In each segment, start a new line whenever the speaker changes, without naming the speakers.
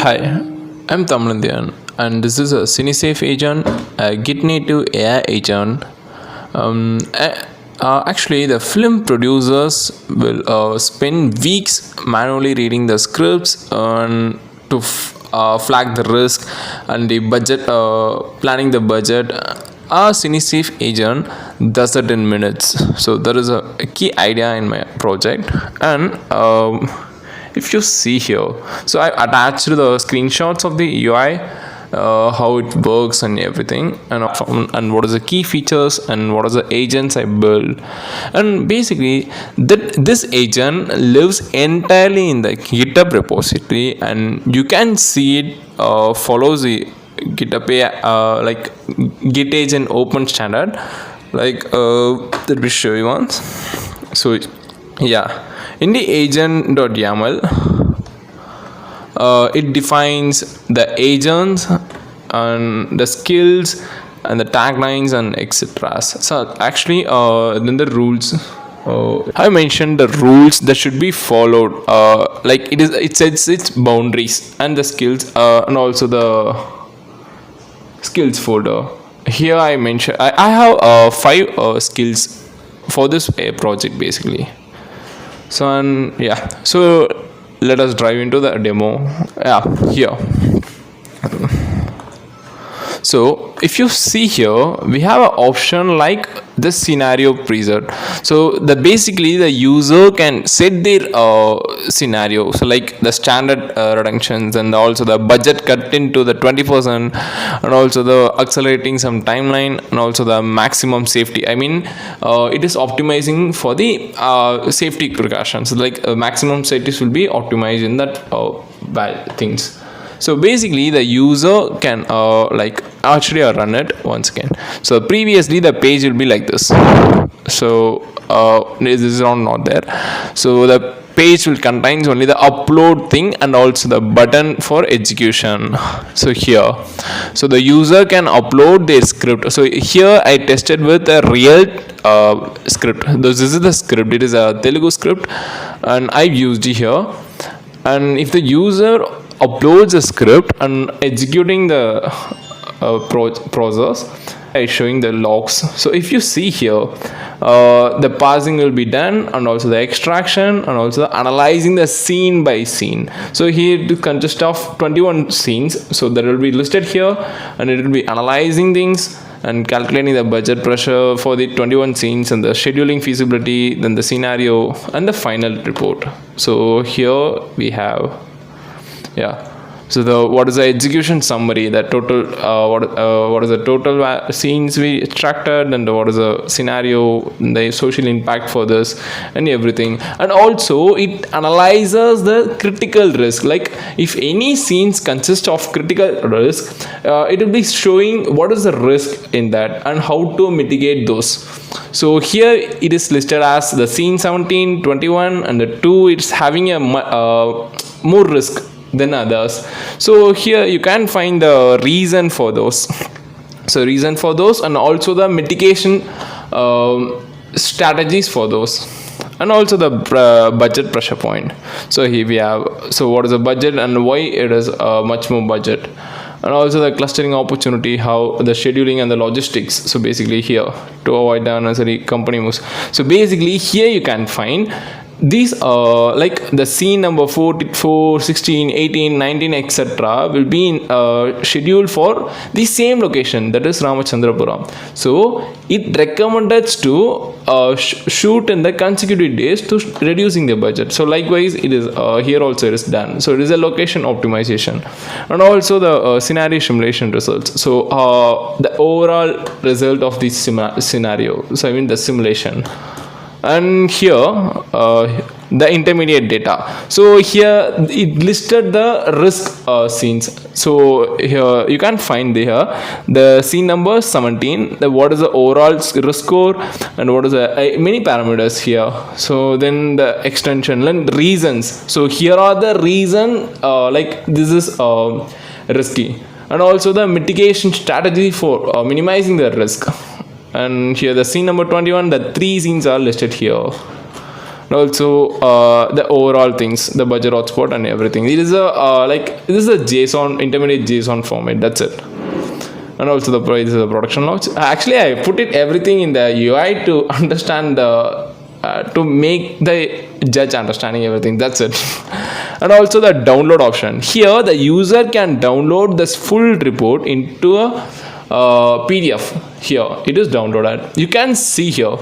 Hi, I'm Thamill and this is a CineSafe Agent, a Git-Native AI agent. Actually, the film producers will spend weeks manually reading the scripts and to flag the risk and the budget, planning the budget. Our CineSafe agent does it in minutes. So that is a key idea in my project, and if you see here, so I attached the screenshots of the UI, how it works and everything, and what is the key features and what are the agents I build. And basically this agent lives entirely in the GitHub repository, and you can see it follows the GitHub like GitAgent open standard. Let me show you once. So yeah, in the agent.yaml, it defines the agents and the skills and the taglines and etc. So actually, then the rules. I mentioned the rules that should be followed. It sets its boundaries and the skills, and also the skills folder. Here I mentioned I have 5 skills for this project basically. So let us dive into the demo. Here. So if you see here, we have an option like the scenario preset. So basically the user can set their scenario. So like the standard reductions, and also the budget cut into the 20%, and also the accelerating some timeline, and also the maximum safety. I mean, it is optimizing for the safety precautions. Like maximum safety will be optimized in that things. So basically the user can actually run it once again. So previously the page will be like this. So this is not there. So the page will contains only the upload thing and also the button for execution. So here, so the user can upload their script. So here I tested with a real script. This is the script. It is a Telugu script, and I used it here. And if the user uploads a script and executing the process, is showing the logs. So if you see here, the parsing will be done, and also the extraction, and also the analyzing the scene by scene. So here it consists of 21 scenes, so that will be listed here, and it will be analyzing things and calculating the budget pressure for the 21 scenes, and the scheduling feasibility, then the scenario, and the final report. So here we have, so what is the execution summary, the total what is the total scenes we extracted, and what is the scenario, the social impact for this, and everything. And also it analyzes the critical risk. Like if any scenes consist of critical risk, it will be showing what is the risk in that and how to mitigate those. So here it is listed as the scene 17, 21, and the 2 it's having a more risk than others. So here you can find the reason for those. So reason for those, and also the mitigation strategies for those, and also the budget pressure point. So here we have, so what is the budget and why it is much more budget, and also the clustering opportunity, how the scheduling and the logistics. So basically here, to avoid the unnecessary company moves. So basically here you can find these like the scene number 44, 16, 18, 19, etc. will be scheduled for the same location, that is Ramachandrapuram. So it recommended to shoot in the consecutive days to reducing the budget. So likewise it is here also it is done. So it is a location optimization, and also the scenario simulation results. So the overall result of this scenario, so I mean the simulation. And here the intermediate data. So here it listed the risk scenes. So here you can find here the scene number 17, what is the overall risk score, and what is the many parameters here. So then the extension and reasons. So here are the reason like this is risky, and also the mitigation strategy for minimizing the risk. And here the scene number 21, the 3 scenes are listed here. and also the overall things, the budget hotspot and everything. It is a this is a JSON intermediate JSON format. That's it. And also the this is a production launch. Actually, I put it everything in the UI to understand the to make the judge understanding everything. That's it. And also the download option. Here the user can download this full report into a PDF. Here it is downloaded. You can see here.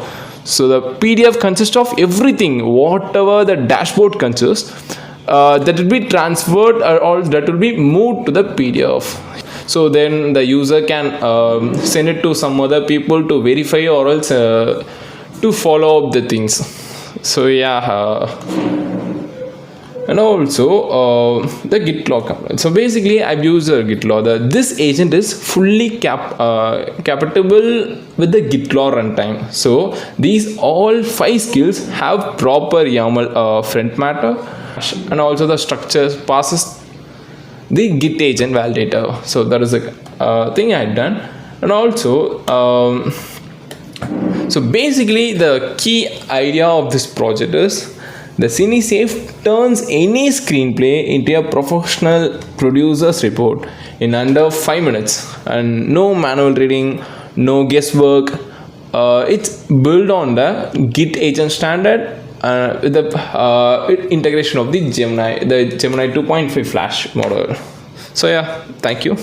So the PDF consists of everything, whatever the dashboard consists, that will be transferred or that will be moved to the PDF. So then the user can send it to some other people to verify or else to follow up the things. So yeah, and also the Git log component. So basically I've used Git log. This agent is fully compatible with the Git log runtime. So these all 5 skills have proper YAML front matter, and also the structures passes the GitAgent validator. So that is a thing I had done. And also so basically the key idea of this project is the CineSafe turns any screenplay into a professional producer's report in under 5 minutes, and no manual reading, no guesswork. It's built on the GitAgent standard with the integration of the Gemini 2.5 Flash model. So yeah, thank you.